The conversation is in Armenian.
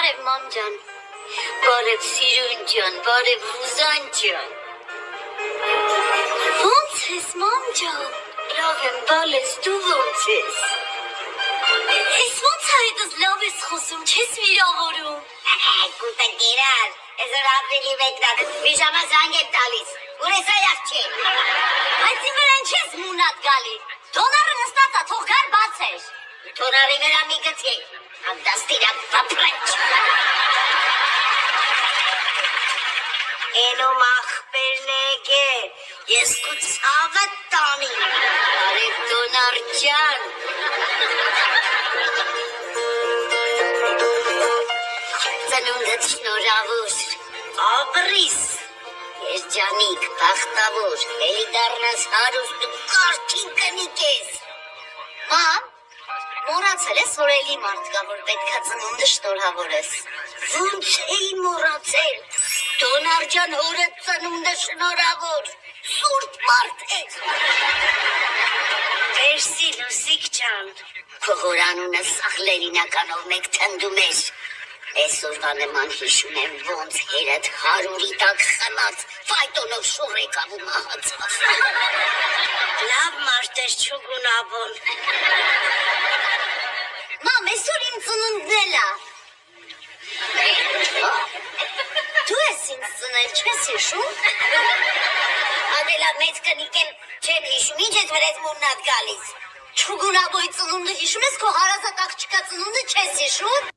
Բարև մամ ջան, բարև սիրուն ջան, բարև Ռուզան ջան։ Ո՞նց ես մամ ջան։ Լավ եմ, բալես, դու ո՞նց ես։ Ես ո՞նց այդս լավ ես խոսում, չես վիրավորում։ Կուտը գիրար, այսօր ապրիլի մեկնակ, վիժամա զանգ եմ տալիս, ուր ես այախ չի։ Բայց իմ վրան չես մունատ գալի, դոնարը նստած է, թող գար բացեր։ Դոնարի վրա մի գցեք, անդաստիրակ պապրեչ։ Էնում ախպերն եկեր, ես կու ծավը տանի։ Բարև դոնար ջան։ Ծնունդդ շնորհավոր, ապրիս, երջանիկ, բախտավոր, էլի դառնաս հարուստ ու կարթին կնիկ ես։ Մամ, մոռացել ես, որ էլի մարդ կա, որ պետքա ծնունդը շնորհավոր ես։ Ոնց էի մոռացել, դոնար ջան հորդ ծնունդը շնորհավոր, սուրբ մարդ ես։ Մերսի Լուսիկ ջան, քո հորանունը սաղլերինականով մեկ թնդում էր։ Այսօրվա նման հիշում եմ ոնց հերդ հարուրի տակ խմած, ֆայտոնով շուռ եկավ ու մահացավ։ Լավ մարդ ես չուգունաբոն։ Մամ, այսօր իմ ծնունդն էլ է։ Դու ես ինձ ծնել, չես հիշում։ Ադելա մեծ կնիկ եմ, չեմ հիշում, ինչ ես վրեզ մուննատ գալիս։ Չուգունաբոյի ծնունդը հիշում ես, քո հարազատ աղջկա ծնունդը չես հիշում։